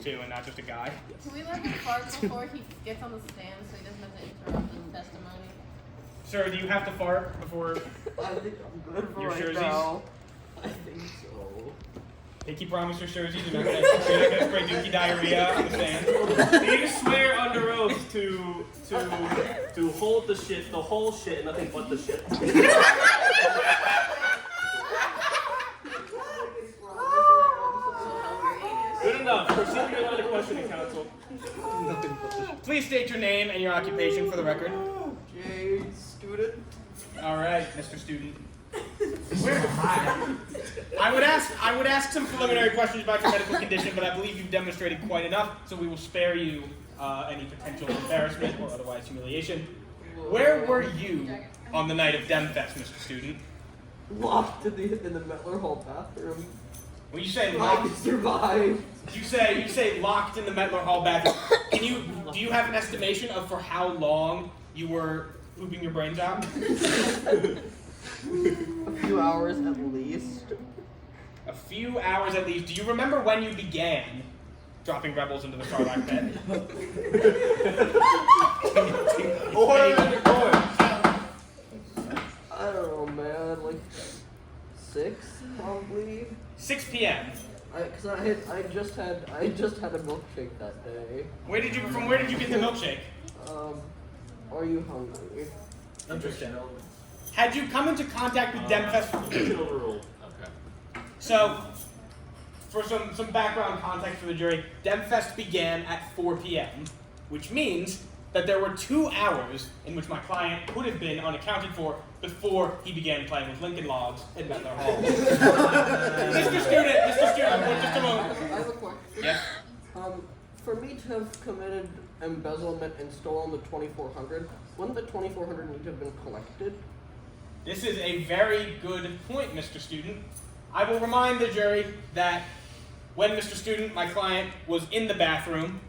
too, and not just a guy. Can we let him fart before he gets on the stand so he doesn't have to interrupt his testimony? Sir, do you have to fart before I think I'm good for your right jerseys? now. I think so. Pinky promise your jerseys, you're not gonna spray dookie diarrhea on the stand. You just swear under oath to hold the shit, the whole shit, and nothing but the shit. Good enough. Proceed with your line of questioning, counsel. Please state your name and your occupation for the record. Jay, student. All right, Mr. Student. I would ask some preliminary questions about your medical condition, but I believe you've demonstrated quite enough, so we will spare you any potential embarrassment or otherwise humiliation. Where were you on the night of DemFest, Mr. Student? Locked in the Metler Hall bathroom. When you say I locked, survived. you say locked in the Metler Hall bathroom. Do you have an estimation of for how long you were pooping your brains out? A few hours at least. A few hours at least. Do you remember when you began dropping rebels into the Sarlacc pit? I don't know, man. Like 6, probably. 6 p.m. Cause I just had a milkshake that day. From where did you get the milkshake? Are you hungry? Interesting. Had you come into contact with DemFest? Overruled. Okay. So, for some background context for the jury, DemFest began at 4 p.m., which means that there were 2 hours in which my client could have been unaccounted for before he began playing with Lincoln Logs in Metler Hall. Mr. Student, just a moment. I have a question. Yes? For me to have committed embezzlement and stolen the 2400, wouldn't the 2400 need to have been collected? This is a very good point, Mr. Student. I will remind the jury that when Mr. Student, my client, was in the bathroom,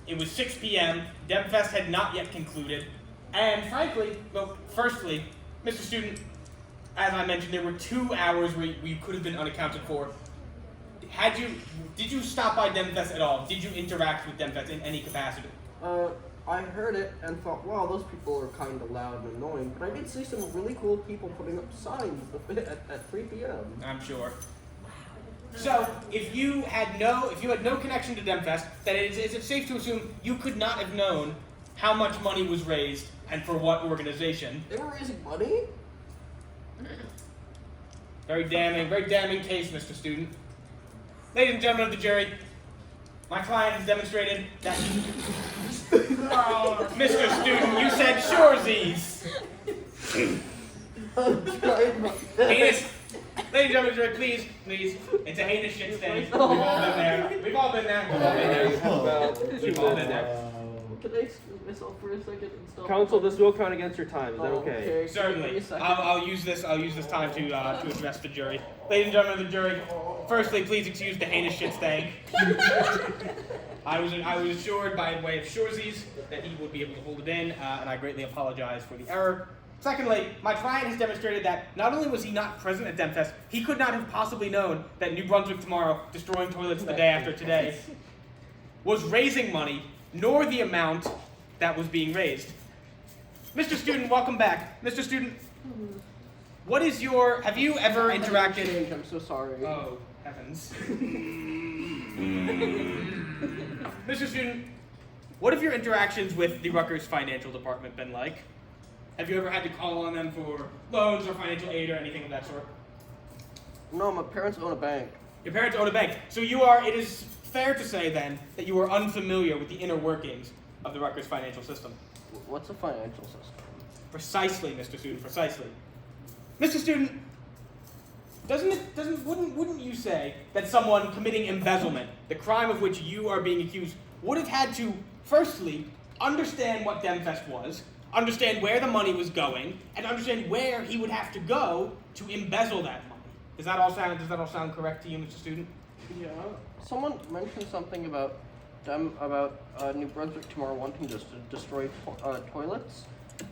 it was 6 p.m., DemFest had not yet concluded, and frankly, well, firstly, Mr. Student, as I mentioned, there were 2 hours where you could have been unaccounted for. Did you stop by DemFest at all? Did you interact with DemFest in any capacity? I heard it and thought, wow, those people are kind of loud and annoying, but I did see some really cool people putting up signs at 3 p.m. I'm sure. So, if you had no connection to DemFest, then is it safe to assume you could not have known how much money was raised and for what organization? They were raising money? Very damning case, Mr. Student. Ladies and gentlemen of the jury, my client has demonstrated that Mr. Student, you said Shoresies. I'm trying my best. Heinous. Ladies and gentlemen of the jury, please. It's a heinous shit stain. We've all been there. We've all been there. Can I excuse myself for a second and stop? Counsel, this will count against your time. Is that okay? Certainly. I'll use this time to address the jury. Ladies and gentlemen of the jury, firstly, please excuse the heinous shit stain. I was assured by way of Shoresies that he would be able to hold it in, and I greatly apologize for the error. Secondly, my client has demonstrated that not only was he not present at DemFest, he could not have possibly known that New Brunswick Tomorrow, destroying toilets the day after today, was raising money, nor the amount that was being raised. Mr. Student, welcome back. Mr. Student, have you ever interacted? I'm so sorry. Oh, heavens. Mr. Student, what have your interactions with the Rutgers Financial Department been like? Have you ever had to call on them for loans or financial aid or anything of that sort? No, my parents own a bank. Your parents own a bank. So it is fair to say then that you are unfamiliar with the inner workings of the Rutgers financial system. What's a financial system? Precisely, Mr. Student, precisely. Mr. Student, wouldn't you say that someone committing embezzlement, the crime of which you are being accused, would have had to, firstly, understand what DemFest was, understand where the money was going, and understand where he would have to go to embezzle that money? Does that all sound correct to you, Mr. Student? Yeah. Someone mentioned something about New Brunswick Tomorrow wanting to destroy toilets.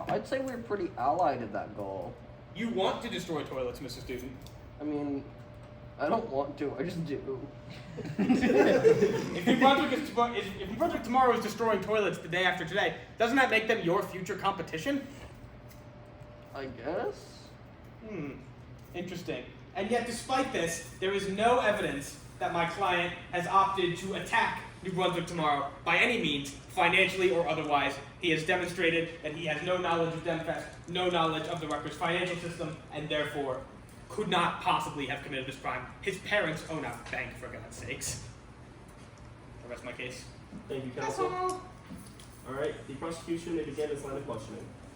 I'd say we're pretty allied at that goal. You want to destroy toilets, Mr. Student. I mean, I don't want to. I just do. If New Brunswick tomorrow is destroying toilets the day after today, doesn't that make them your future competition? I guess. Interesting. And yet, despite this, there is no evidence that my client has opted to attack New Brunswick tomorrow by any means, financially or otherwise. He has demonstrated that he has no knowledge of DemFest, no knowledge of the Rutgers financial system, and therefore could not possibly have committed this crime. His parents own a bank, for God's sakes. The rest of my case. Thank you, counsel. All right, the prosecution may begin its line of questioning.